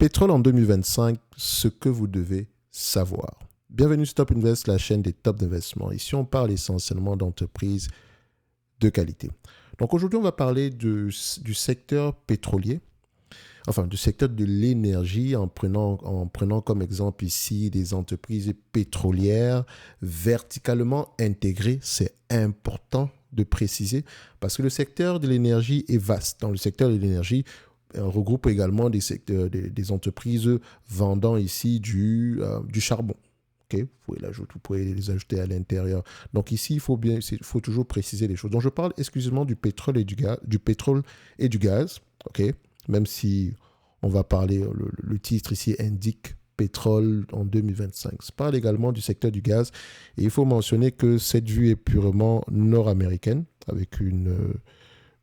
Pétrole en 2025, ce que vous devez savoir. Bienvenue sur Top Invest, la chaîne des top d'investissement. Ici, on parle essentiellement d'entreprises de qualité. Donc aujourd'hui, on va parler du secteur pétrolier, enfin du secteur de l'énergie en prenant comme exemple ici des entreprises pétrolières verticalement intégrées. C'est important de préciser parce que le secteur de l'énergie est vaste. Dans le secteur de l'énergie, on regroupe également des entreprises vendant ici du charbon. Okay? Vous pouvez les ajouter à l'intérieur. Donc ici, il faut toujours préciser les choses. Donc je parle exclusivement du pétrole et du gaz. Okay? Même si on va parler, le titre ici indique pétrole en 2025. Je parle également du secteur du gaz. Et il faut mentionner que cette vue est purement nord-américaine, avec une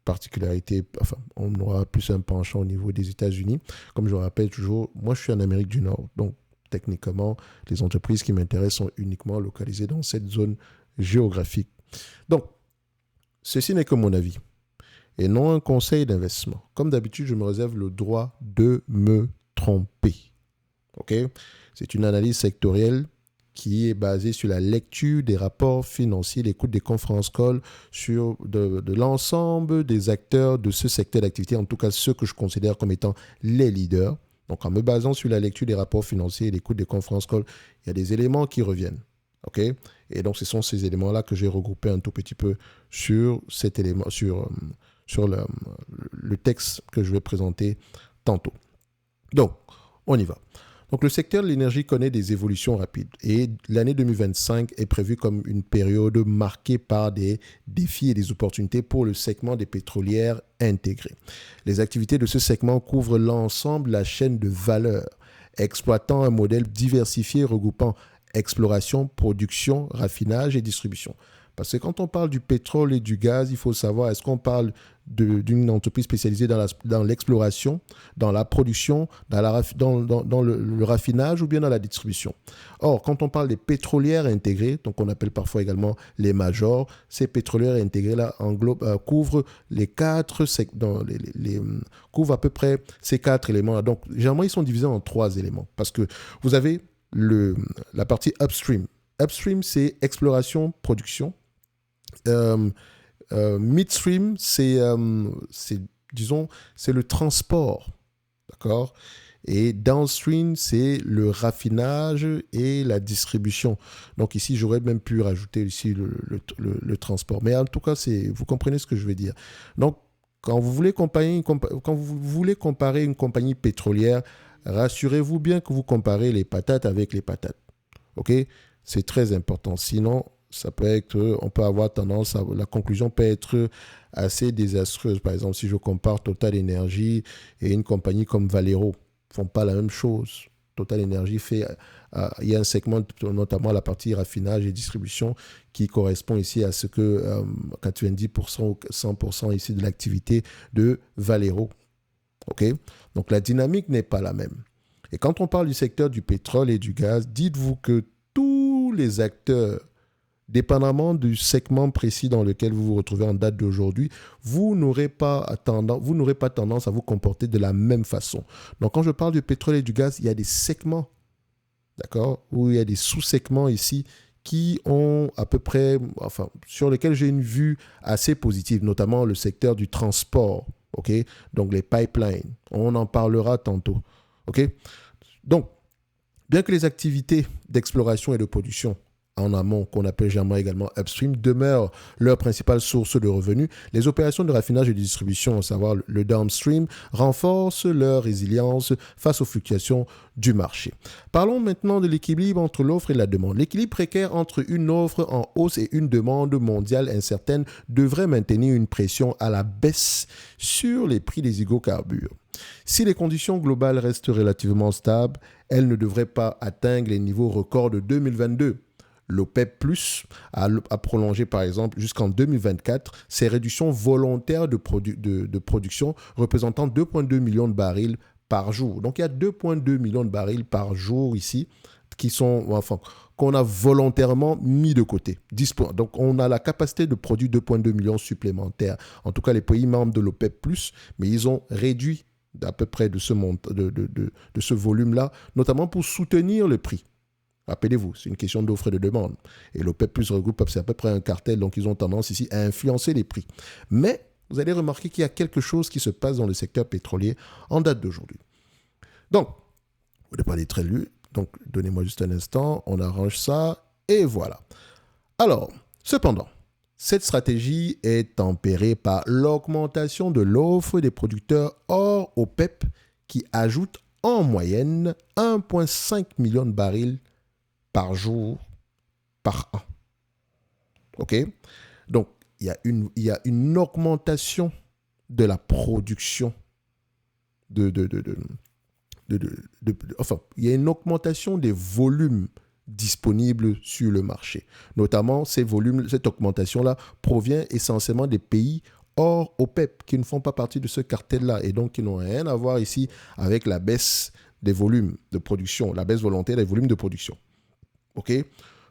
particularité, enfin, on aura plus un penchant au niveau des États-Unis. Comme je le rappelle toujours, moi je suis en Amérique du Nord, donc techniquement, les entreprises qui m'intéressent sont uniquement localisées dans cette zone géographique. Donc, ceci n'est que mon avis et non un conseil d'investissement. Comme d'habitude, je me réserve le droit de me tromper. Ok? C'est une analyse sectorielle qui est basée sur la lecture des rapports financiers, l'écoute des conférences calls sur de l'ensemble des acteurs de ce secteur d'activité, en tout cas ceux que je considère comme étant les leaders. Donc en me basant sur la lecture des rapports financiers et l'écoute des conférences calls, il y a des éléments qui reviennent. Okay? Et donc ce sont ces éléments-là que j'ai regroupés un tout petit peu sur cet élément, sur le texte que je vais présenter tantôt. Donc, on y va. Donc, le secteur de l'énergie connaît des évolutions rapides et l'année 2025 est prévue comme une période marquée par des défis et des opportunités pour le segment des pétrolières intégrées. Les activités de ce segment couvrent l'ensemble de la chaîne de valeur, exploitant un modèle diversifié regroupant exploration, production, raffinage et distribution. Parce que quand on parle du pétrole et du gaz, il faut savoir, est-ce qu'on parle d'une entreprise spécialisée dans l'exploration, dans la production, dans le raffinage ou bien dans la distribution. Or, quand on parle des pétrolières intégrées, donc on appelle parfois également les majors, ces pétrolières intégrées-là couvrent couvrent à peu près ces 4 éléments. Donc, généralement, ils sont divisés en 3 éléments. Parce que vous avez la partie upstream. Upstream, c'est exploration, production. Midstream, c'est le transport, d'accord? Et downstream, c'est le raffinage et la distribution. Donc ici, j'aurais même pu rajouter ici le transport. Mais en tout cas, vous comprenez ce que je veux dire. Donc, quand vous voulez comparer une compagnie pétrolière, rassurez-vous bien que vous comparez les patates avec les patates. OK? C'est très important. Sinon, on peut avoir tendance la conclusion peut être assez désastreuse. Par exemple, si je compare Total Energy et une compagnie comme Valero, ils ne font pas la même chose. Total Energy il y a un segment, notamment la partie raffinage et distribution, qui correspond ici à ce que 90% ou 100% ici de l'activité de Valero. OK? Donc, la dynamique n'est pas la même. Et quand on parle du secteur du pétrole et du gaz, dites-vous que tous les acteurs, dépendamment du segment précis dans lequel vous vous retrouvez en date d'aujourd'hui, vous n'aurez pas tendance à vous comporter de la même façon. Donc, quand je parle du pétrole et du gaz, il y a des segments, d'accord, où il y a des sous-segments ici qui ont à peu près, sur lesquels j'ai une vue assez positive, notamment le secteur du transport, ok, donc les pipelines. On en parlera tantôt, ok. Donc, bien que les activités d'exploration et de production en amont, qu'on appelle généralement également upstream, demeurent leur principale source de revenus, les opérations de raffinage et de distribution, à savoir le downstream, renforcent leur résilience face aux fluctuations du marché. Parlons maintenant de l'équilibre entre l'offre et la demande. L'équilibre précaire entre une offre en hausse et une demande mondiale incertaine devrait maintenir une pression à la baisse sur les prix des hydrocarbures. Si les conditions globales restent relativement stables, elles ne devraient pas atteindre les niveaux records de 2022. L'OPEP+ a prolongé par exemple jusqu'en 2024 ses réductions volontaires de production représentant 2,2 millions de barils par jour. Donc il y a 2,2 millions de barils par jour ici qu'on a volontairement mis de côté. Donc on a la capacité de produire 2,2 millions supplémentaires. En tout cas les pays membres de l'OPEP+, mais ils ont réduit d'à peu près de ce volume-là, notamment pour soutenir le prix. Rappelez-vous, c'est une question d'offre et de demande. Et l'OPEP plus regroupe, c'est à peu près un cartel, donc ils ont tendance ici à influencer les prix. Mais vous allez remarquer qu'il y a quelque chose qui se passe dans le secteur pétrolier en date d'aujourd'hui. Donc, vous ne pas être élu, donc donnez-moi juste un instant, on arrange ça, et voilà. Alors, cependant, cette stratégie est tempérée par l'augmentation de l'offre des producteurs hors OPEP qui ajoute en moyenne 1,5 million de barils par jour, par an. OK? Donc, il y a une augmentation de la production enfin, il y a une augmentation des volumes disponibles sur le marché. Notamment, ces volumes, cette augmentation-là provient essentiellement des pays hors OPEP, qui ne font pas partie de ce cartel-là et donc qui n'ont rien à voir ici avec la baisse des volumes de production, la baisse volontaire des volumes de production. OK?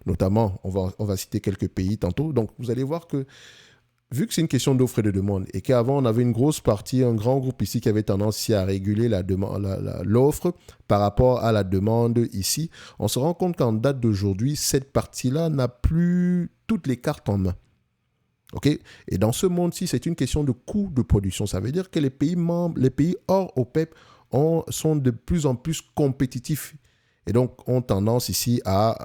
Notamment, on va citer quelques pays tantôt. Donc, vous allez voir que vu que c'est une question d'offre et de demande et qu'avant on avait une grosse partie, un grand groupe ici qui avait tendance ici à réguler l'offre par rapport à la demande ici, on se rend compte qu'en date d'aujourd'hui, cette partie-là n'a plus toutes les cartes en main. Okay? Et dans ce monde-ci, c'est une question de coût de production. Ça veut dire que les pays membres, les pays hors OPEP sont de plus en plus compétitifs et donc ont tendance ici à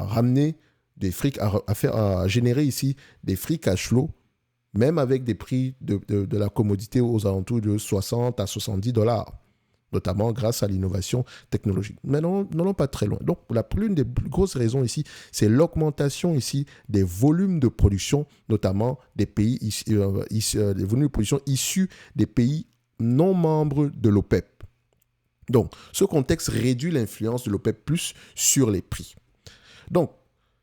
ramener des fric, à générer ici des free cash flow, même avec des prix de la commodité aux alentours de 60 à 70 dollars, notamment grâce à l'innovation technologique. Mais non, pas très loin. Donc, l'une des plus grosses raisons ici, c'est l'augmentation ici des volumes de production, notamment des pays des volumes de production issus des pays non membres de l'OPEP. Donc, ce contexte réduit l'influence de l'OPEP+ sur les prix. Donc,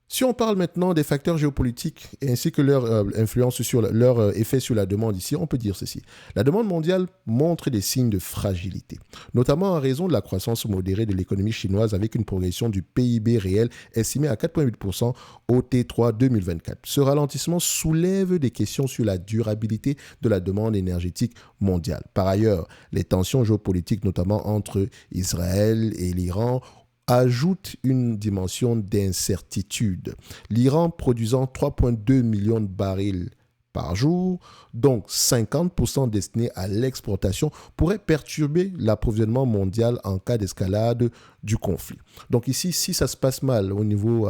si on parle maintenant des facteurs géopolitiques ainsi que leur influence sur leur effet sur la demande ici, on peut dire ceci. La demande mondiale montre des signes de fragilité, notamment en raison de la croissance modérée de l'économie chinoise avec une progression du PIB réel estimée à 4,8% au T3 2024. Ce ralentissement soulève des questions sur la durabilité de la demande énergétique mondiale. Par ailleurs, les tensions géopolitiques, notamment entre Israël et l'Iran, ajoute une dimension d'incertitude. L'Iran produisant 3,2 millions de barils par jour, donc 50% destinés à l'exportation, pourrait perturber l'approvisionnement mondial en cas d'escalade du conflit. Donc ici, si ça se passe mal au niveau,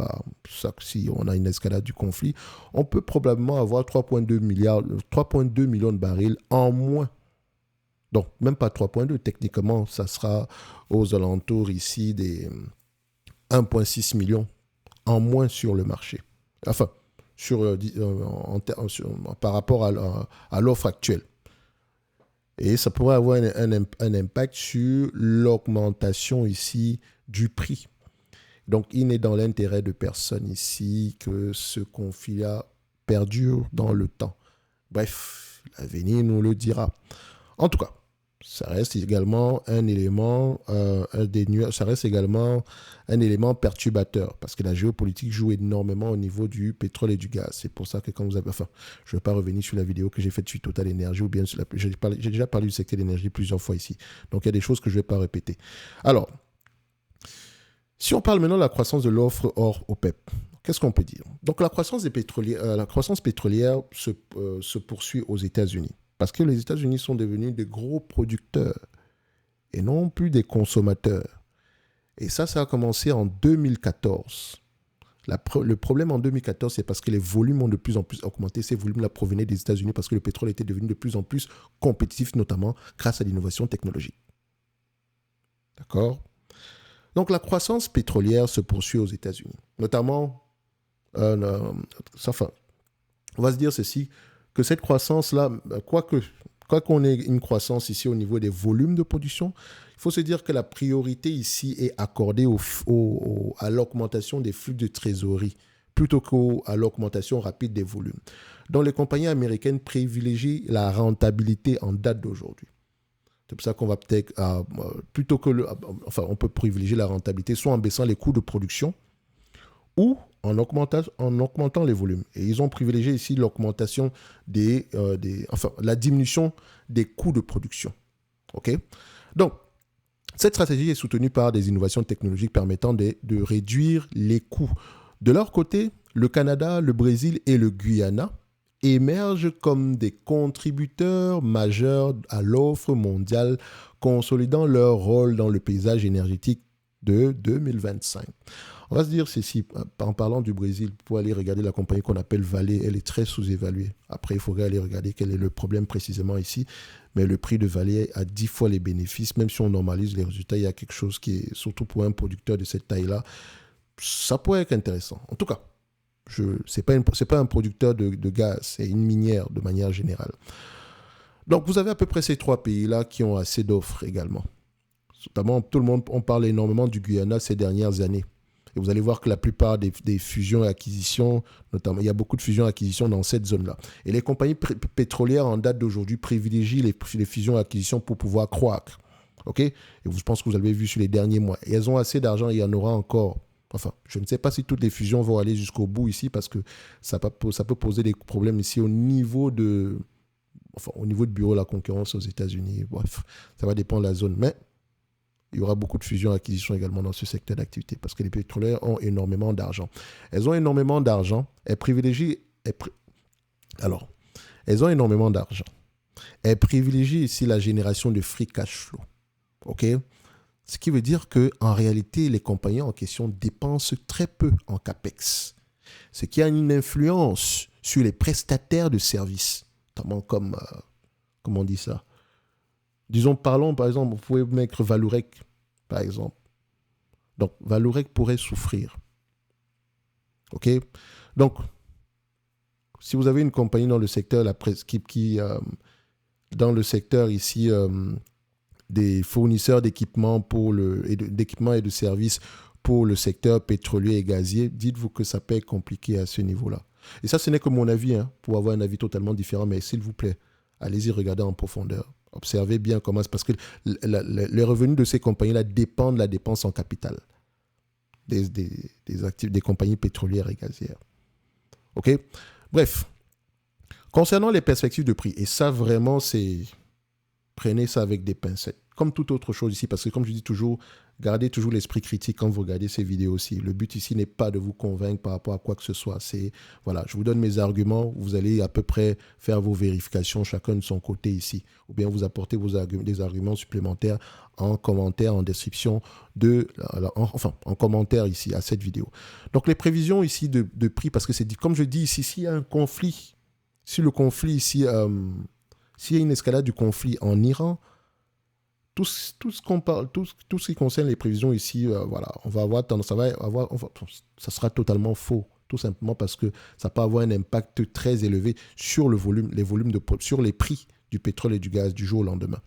si on a une escalade du conflit, on peut probablement avoir 3,2 millions de barils en moins. Donc, même pas 3,2. Techniquement, ça sera aux alentours ici des 1,6 million en moins sur le marché. Enfin, par rapport à l'offre actuelle. Et ça pourrait avoir un impact sur l'augmentation ici du prix. Donc, il n'est dans l'intérêt de personne ici que ce conflit-là perdure dans le temps. Bref, l'avenir nous le dira. En tout cas, ça reste également un élément, perturbateur parce que la géopolitique joue énormément au niveau du pétrole et du gaz. C'est pour ça que quand vous avez... Enfin, je ne vais pas revenir sur la vidéo que j'ai faite sur Total Energy ou bien sur j'ai déjà parlé du secteur de l'énergie plusieurs fois ici. Donc, il y a des choses que je ne vais pas répéter. Alors, si on parle maintenant de la croissance de l'offre hors OPEP, qu'est-ce qu'on peut dire? Donc, la croissance pétrolière se poursuit aux États-Unis. Parce que les États-Unis sont devenus des gros producteurs et non plus des consommateurs. Et ça a commencé en 2014. Le problème en 2014, c'est parce que les volumes ont de plus en plus augmenté. Ces volumes-là provenaient des États-Unis parce que le pétrole était devenu de plus en plus compétitif, notamment grâce à l'innovation technologique. D'accord? Donc la croissance pétrolière se poursuit aux États-Unis. Notamment, on va se dire ceci, que cette croissance-là, quoi qu'on ait une croissance ici au niveau des volumes de production, il faut se dire que la priorité ici est accordée à l'augmentation des flux de trésorerie plutôt qu'à l'augmentation rapide des volumes. Donc les compagnies américaines privilégient la rentabilité en date d'aujourd'hui. C'est pour ça qu'on va peut-être, on peut privilégier la rentabilité soit en baissant les coûts de production ou en augmentant les volumes. Et ils ont privilégié ici l'augmentation la diminution des coûts de production. OK? Donc, cette stratégie est soutenue par des innovations technologiques permettant de réduire les coûts. De leur côté, le Canada, le Brésil et le Guyana émergent comme des contributeurs majeurs à l'offre mondiale, consolidant leur rôle dans le paysage énergétique de 2025. On va se dire ceci, en parlant du Brésil, pour aller regarder la compagnie qu'on appelle Vale, elle est très sous-évaluée. Après, il faudrait aller regarder quel est le problème précisément ici. Mais le prix de Vale a 10 fois les bénéfices. Même si on normalise les résultats, il y a quelque chose qui est, surtout pour un producteur de cette taille-là, ça pourrait être intéressant. En tout cas, ce n'est pas un producteur de gaz, c'est une minière de manière générale. Donc, vous avez à peu près ces trois pays-là qui ont assez d'offres également. Notamment, tout le monde, on parle énormément du Guyana ces dernières années. Et vous allez voir que la plupart des fusions et acquisitions, notamment, il y a beaucoup de fusions et acquisitions dans cette zone-là. Et les compagnies pétrolières en date d'aujourd'hui privilégient les fusions et acquisitions pour pouvoir croître. OK? Et je pense que vous avez vu sur les derniers mois. Et elles ont assez d'argent, il y en aura encore. Enfin, je ne sais pas si toutes les fusions vont aller jusqu'au bout ici parce que ça peut poser des problèmes ici au niveau de bureau de la concurrence aux États-Unis. Bref, ça va dépendre de la zone. Mais il y aura beaucoup de fusions et acquisitions également dans ce secteur d'activité parce que les pétrolières ont énormément d'argent. Elles ont énormément d'argent. Elles ont énormément d'argent. Elles privilégient ici la génération de free cash flow. OK? Ce qui veut dire qu'en réalité, les compagnies en question dépensent très peu en CAPEX. Ce qui a une influence sur les prestataires de services, notamment comme, comment on dit ça? Disons, parlons par exemple, vous pouvez mettre Vallourec, par exemple. Donc, Vallourec pourrait souffrir. OK? Donc, si vous avez une compagnie dans le secteur, dans le secteur ici, des fournisseurs d'équipements d'équipements et de services pour le secteur pétrolier et gazier, dites-vous que ça peut être compliqué à ce niveau-là. Et ça, ce n'est que mon avis, pour avoir un avis totalement différent, mais s'il vous plaît, allez-y regarder en profondeur. Observez bien comment c'est parce que les revenus de ces compagnies-là dépendent de la dépense en capital des compagnies pétrolières et gazières. OK? Bref, concernant les perspectives de prix, et ça vraiment, prenez ça avec des pincettes. Comme toute autre chose ici, parce que comme je dis toujours, gardez toujours l'esprit critique quand vous regardez ces vidéos aussi. Le but ici n'est pas de vous convaincre par rapport à quoi que ce soit. Voilà, je vous donne mes arguments, vous allez à peu près faire vos vérifications chacun de son côté ici. Ou bien vous apportez des arguments supplémentaires en commentaire, en description, en commentaire ici à cette vidéo. Donc les prévisions ici de prix, parce que comme je dis ici, s'il y a un conflit, si le conflit ici... s'il y a une escalade du conflit en Iran, tout ce qui concerne les prévisions ici, voilà, on va avoir tendance, ça sera totalement faux, tout simplement parce que ça peut avoir un impact très élevé sur sur les prix du pétrole et du gaz du jour au lendemain.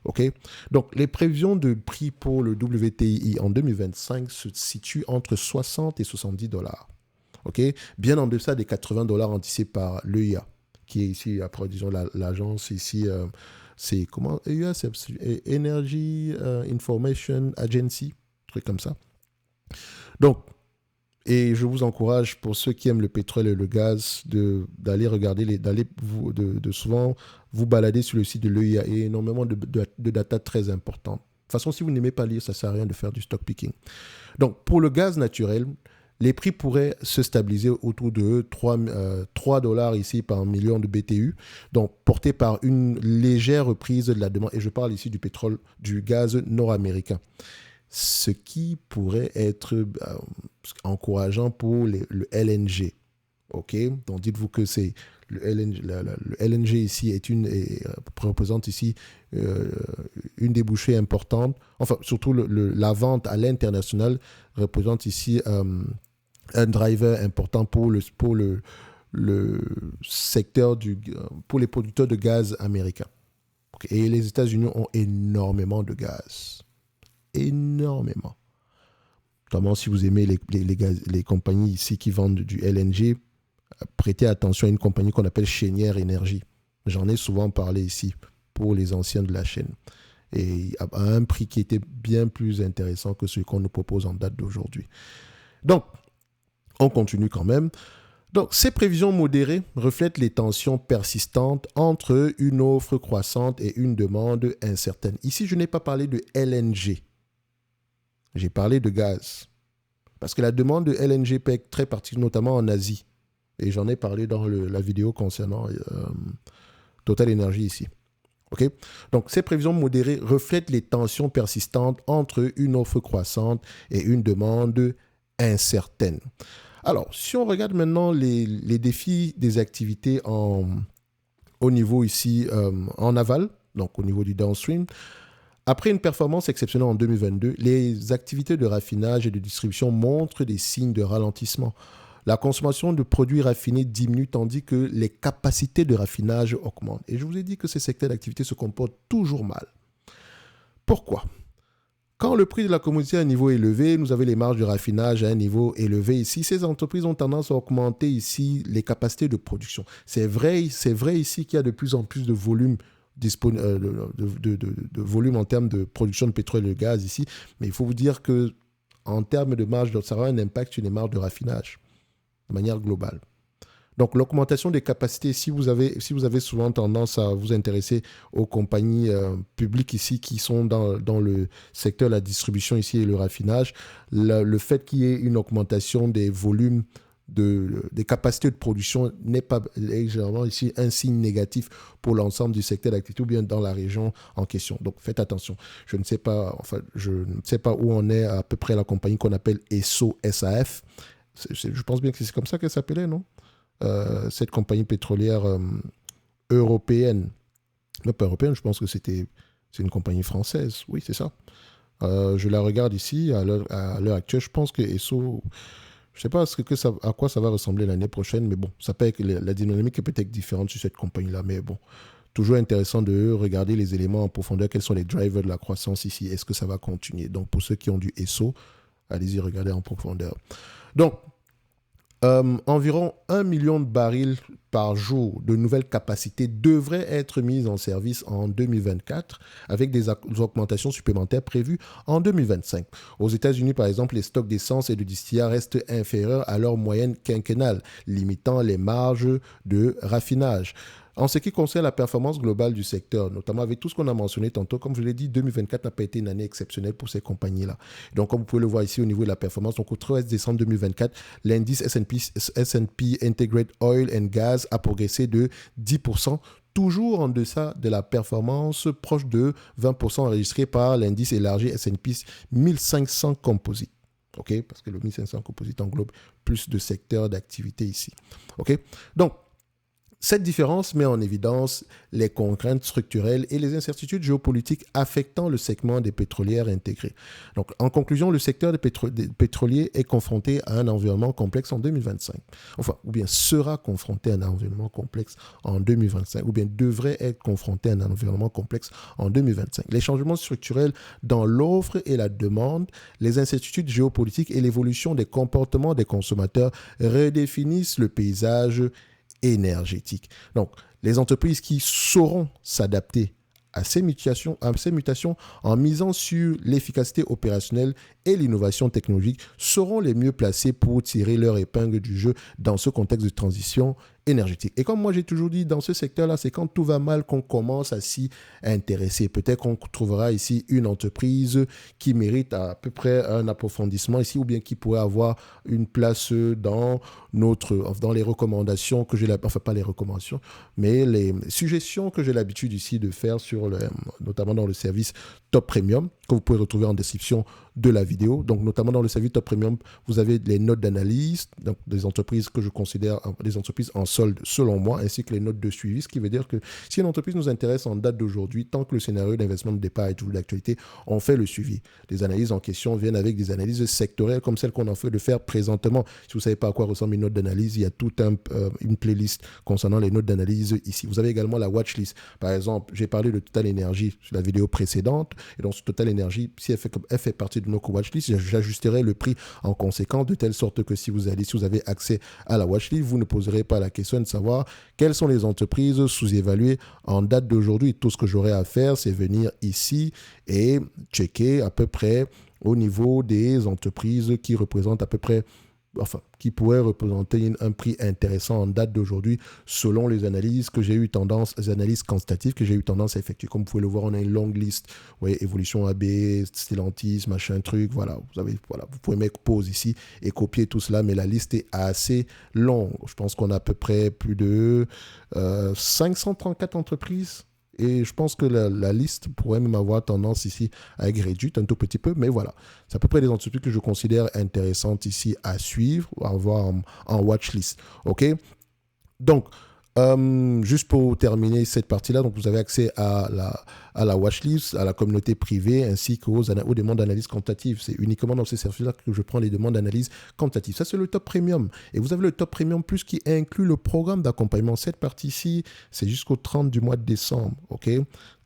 OK? Donc, les prévisions de prix pour le WTI en 2025 se situent entre 60 et 70 dollars. OK? Bien en deçà des 80 dollars anticipés par l'EIA, qui est ici, après, disons, l'agence ici, c'est comment EIA, c'est Energy Information Agency, truc comme ça. Donc, et je vous encourage, pour ceux qui aiment le pétrole et le gaz, d'aller regarder, de souvent vous balader sur le site de l'EIA. Il y a énormément de data très importantes. De toute façon, si vous n'aimez pas lire, ça ne sert à rien de faire du stock picking. Donc, pour le gaz naturel, les prix pourraient se stabiliser autour de 3 dollars ici par million de BTU, donc porté par une légère reprise de la demande. Et je parle ici du pétrole, du gaz nord-américain. Ce qui pourrait être encourageant pour le LNG. OK? Donc, dites-vous que c'est le LNG ici représente ici une débouchée importante. Enfin, surtout la vente à l'international représente ici un driver important pour le secteur pour les producteurs de gaz américains. Okay? Et les États-Unis ont énormément de gaz. Énormément. Notamment si vous aimez les compagnies ici qui vendent du LNG, prêtez attention à une compagnie qu'on appelle Cheniere Énergie. J'en ai souvent parlé ici pour les anciens de la chaîne. Et à un prix qui était bien plus intéressant que celui qu'on nous propose en date d'aujourd'hui. Donc, on continue quand même. Donc, ces prévisions modérées reflètent les tensions persistantes entre une offre croissante et une demande incertaine. Ici, je n'ai pas parlé de LNG, j'ai parlé de gaz. Parce que la demande de LNG peut être très particulière, notamment en Asie. Et j'en ai parlé dans la vidéo concernant Total Energy ici. Okay? Donc, ces prévisions modérées reflètent les tensions persistantes entre une offre croissante et une demande incertaine. Alors, si on regarde maintenant les défis des activités au niveau ici en aval, donc au niveau du downstream, après une performance exceptionnelle en 2022, les activités de raffinage et de distribution montrent des signes de ralentissement. La consommation de produits raffinés diminue tandis que les capacités de raffinage augmentent. Et je vous ai dit que ces secteurs d'activité se comportent toujours mal. Pourquoi ? Quand le prix de la commodité est à un niveau élevé, nous avons les marges de raffinage à un niveau élevé ici. Ces entreprises ont tendance à augmenter ici les capacités de production. C'est vrai ici qu'il y a de plus en plus de volume de volume en termes de production de pétrole et de gaz ici, mais il faut vous dire qu'en termes de marge, ça aura un impact sur les marges de raffinage de manière globale. Donc l'augmentation des capacités, si vous avez souvent tendance à vous intéresser aux compagnies publiques ici qui sont dans le secteur de la distribution ici et le raffinage, le fait qu'il y ait une augmentation des volumes des capacités de production n'est pas généralement ici un signe négatif pour l'ensemble du secteur d'activité ou bien dans la région en question. Donc faites attention. Je ne sais pas où on est à peu près la compagnie qu'on appelle ESSO SAF. Je pense bien que c'est comme ça qu'elle s'appelait, non ? Cette compagnie pétrolière européenne. Non, pas européenne, je pense que c'est une compagnie française. Oui, c'est ça. Je la regarde ici à l'heure actuelle. Je pense que ESSO... Je ne sais pas à quoi ça va ressembler l'année prochaine, mais bon, ça peut être, la dynamique est peut-être différente sur cette compagnie-là, mais bon, toujours intéressant de regarder les éléments en profondeur, quels sont les drivers de la croissance ici, est-ce que ça va continuer? Donc, pour ceux qui ont du ESSO, allez-y regarder en profondeur. Donc, environ 1 million de barils par jour de nouvelles capacités devraient être mises en service en 2024 avec des augmentations supplémentaires prévues en 2025. Aux États-Unis, par exemple, les stocks d'essence et de distillats restent inférieurs à leur moyenne quinquennale, limitant les marges de raffinage. En ce qui concerne la performance globale du secteur, notamment avec tout ce qu'on a mentionné tantôt, comme je l'ai dit, 2024 n'a pas été une année exceptionnelle pour ces compagnies-là. Donc, comme vous pouvez le voir ici au niveau de la performance, donc au 13 décembre 2024, l'indice S&P Integrated Oil and Gas a progressé de 10%, toujours en deçà de la performance proche de 20% enregistrée par l'indice élargi S&P 1500 Composite. OK? Parce que le 1500 Composite englobe plus de secteurs d'activité ici. OK? Donc, cette différence met en évidence les contraintes structurelles et les incertitudes géopolitiques affectant le segment des pétrolières intégrées. Donc, en conclusion, le secteur des pétroliers est confronté à un environnement complexe en 2025. Enfin, ou bien sera confronté à un environnement complexe en 2025, ou bien devrait être confronté à un environnement complexe en 2025. Les changements structurels dans l'offre et la demande, les incertitudes géopolitiques et l'évolution des comportements des consommateurs redéfinissent le paysage énergétique. Donc, les entreprises qui sauront s'adapter à ces mutations en misant sur l'efficacité opérationnelle et l'innovation technologique seront les mieux placées pour tirer leur épingle du jeu dans ce contexte de transition énergétique. Et comme moi j'ai toujours dit, dans ce secteur-là, c'est quand tout va mal qu'on commence à s'y intéresser. Peut-être qu'on trouvera ici une entreprise qui mérite à peu près un approfondissement ici ou bien qui pourrait avoir une place dans les recommandations que j'ai, enfin pas les recommandations, mais les suggestions que j'ai l'habitude ici de faire notamment dans le service Top Premium que vous pouvez retrouver en description de la vidéo. Donc, notamment dans le service Top Premium, vous avez les notes d'analyse, donc des entreprises que je considère des entreprises en solde selon moi, ainsi que les notes de suivi, ce qui veut dire que si une entreprise nous intéresse en date d'aujourd'hui, tant que le scénario d'investissement de départ est toujours d'actualité, on fait le suivi. Les analyses en question viennent avec des analyses sectorielles comme celles qu'on en fait de faire présentement. Si vous ne savez pas à quoi ressemble une note d'analyse, il y a toute une playlist concernant les notes d'analyse ici. Vous avez également la watchlist. Par exemple, j'ai parlé de Total Energy sur la vidéo précédente, et donc Total Energy, si elle fait partie de notre watchlist, j'ajusterai le prix en conséquence de telle sorte que si vous avez accès à la watchlist, vous ne poserez pas la question de savoir quelles sont les entreprises sous-évaluées en date d'aujourd'hui. Tout ce que j'aurai à faire, c'est venir ici et checker à peu près au niveau des entreprises qui représentent à peu près enfin, qui pourrait représenter un prix intéressant en date d'aujourd'hui selon les analyses que j'ai eu tendance, les analyses quantitatives que j'ai eu tendance à effectuer. Comme vous pouvez le voir, on a une longue liste, vous voyez, évolution AB, Stellantis, machin truc, voilà, vous pouvez mettre pause ici et copier tout cela, mais la liste est assez longue. Je pense qu'on a à peu près plus de 534 entreprises. Et je pense que la liste pourrait même avoir tendance ici à être réduite un tout petit peu. Mais voilà, c'est à peu près les entreprises que je considère intéressantes ici à suivre ou à avoir en watchlist. OK? Donc, juste pour terminer cette partie-là, donc vous avez accès à la watchlist, à la communauté privée, ainsi qu'aux demandes d'analyse quantitative. C'est uniquement dans ces services-là que je prends les demandes d'analyse quantitative. Ça, c'est le top premium. Et vous avez le top premium plus qui inclut le programme d'accompagnement. Cette partie-ci, c'est jusqu'au 30 du mois de décembre. OK?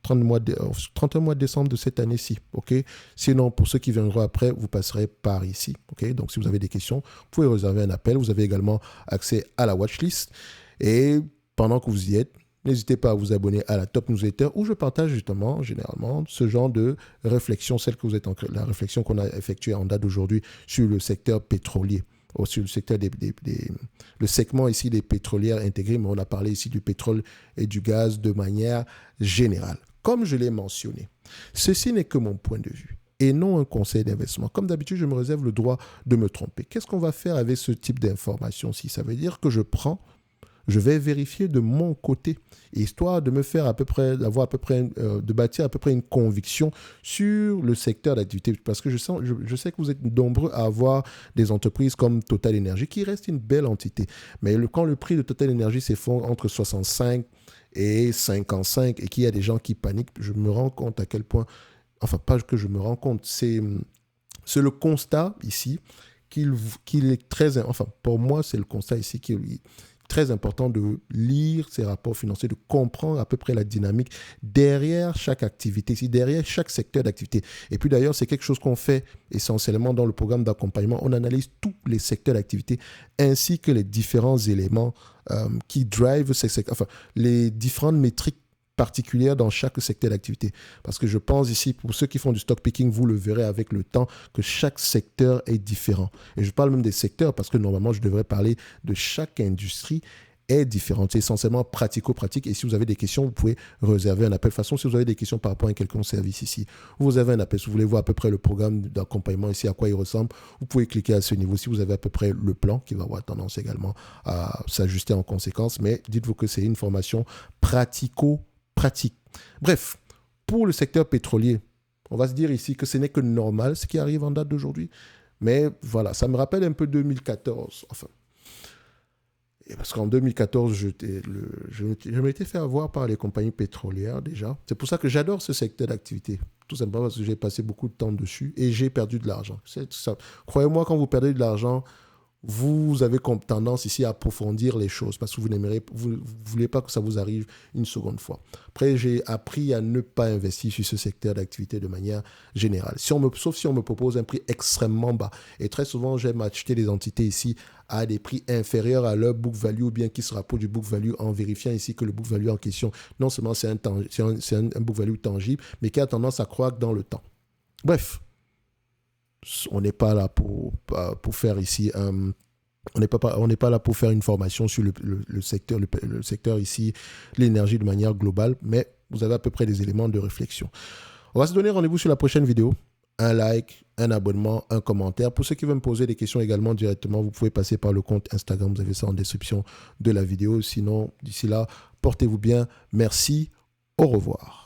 31 mois de décembre de cette année-ci. OK? Sinon, pour ceux qui viendront après, vous passerez par ici. OK? Donc, si vous avez des questions, vous pouvez réserver un appel. Vous avez également accès à la watchlist. Et pendant que vous y êtes, n'hésitez pas à vous abonner à la Top Newsletter où je partage justement, généralement, ce genre de réflexion, la réflexion qu'on a effectuée en date d'aujourd'hui sur le secteur pétrolier, ou sur le secteur le segment ici des pétrolières intégrées, mais on a parlé ici du pétrole et du gaz de manière générale. Comme je l'ai mentionné, ceci n'est que mon point de vue et non un conseil d'investissement. Comme d'habitude, je me réserve le droit de me tromper. Qu'est-ce qu'on va faire avec ce type d'information-ci? Ça veut dire que je vais vérifier de mon côté, histoire de me faire de bâtir à peu près une conviction sur le secteur d'activité. Parce que je sais que vous êtes nombreux à avoir des entreprises comme Total Energy, qui reste une belle entité. Mais quand le prix de Total Energy s'effondre entre 65 et 55 et qu'il y a des gens qui paniquent, je me rends compte à quel point, enfin pas que je me rends compte, c'est le constat ici qu'il est très, enfin pour moi c'est le constat ici qu'il est très important de lire ces rapports financiers, de comprendre à peu près la dynamique derrière chaque activité, derrière chaque secteur d'activité. Et puis d'ailleurs, c'est quelque chose qu'on fait essentiellement dans le programme d'accompagnement. On analyse tous les secteurs d'activité ainsi que les différents éléments qui drivent ces secteurs, enfin les différentes métriques particulière dans chaque secteur d'activité. Parce que je pense ici, pour ceux qui font du stock picking, vous le verrez avec le temps, que chaque secteur est différent. Et je parle même des secteurs parce que normalement, je devrais parler de chaque industrie est différente. C'est essentiellement pratico-pratique. Et si vous avez des questions, vous pouvez réserver un appel. De toute façon, si vous avez des questions par rapport à un quelconque service ici, vous avez un appel. Si vous voulez voir à peu près le programme d'accompagnement ici, à quoi il ressemble, vous pouvez cliquer à ce niveau. Si vous avez à peu près le plan, qui va avoir tendance également à s'ajuster en conséquence. Mais dites-vous que c'est une formation pratico-pratique. Bref, pour le secteur pétrolier, on va se dire ici que ce n'est que normal ce qui arrive en date d'aujourd'hui. Mais voilà, ça me rappelle un peu 2014. Enfin, parce qu'en 2014, je m'étais fait avoir par les compagnies pétrolières déjà. C'est pour ça que j'adore ce secteur d'activité. Tout simplement parce que j'ai passé beaucoup de temps dessus et j'ai perdu de l'argent. C'est tout ça. Croyez-moi, quand vous perdez de l'argent, vous avez tendance ici à approfondir les choses parce que vous ne voulez pas que ça vous arrive une seconde fois. Après, j'ai appris à ne pas investir sur ce secteur d'activité de manière générale. Sauf si on me propose un prix extrêmement bas. Et très souvent, j'aime acheter des entités ici à des prix inférieurs à leur book value ou bien qui se rapprochent du book value en vérifiant ici que le book value en question, non seulement c'est un book value tangible, mais qui a tendance à croître dans le temps. Bref. On n'est pas là pour faire ici on n'est pas là pour faire une formation sur le secteur ici, l'énergie de manière globale, mais vous avez à peu près des éléments de réflexion. On va se donner rendez-vous sur la prochaine vidéo. Un like, un abonnement, un commentaire. Pour ceux qui veulent me poser des questions également directement, vous pouvez passer par le compte Instagram. Vous avez ça en description de la vidéo. Sinon, d'ici là, portez-vous bien. Merci. Au revoir.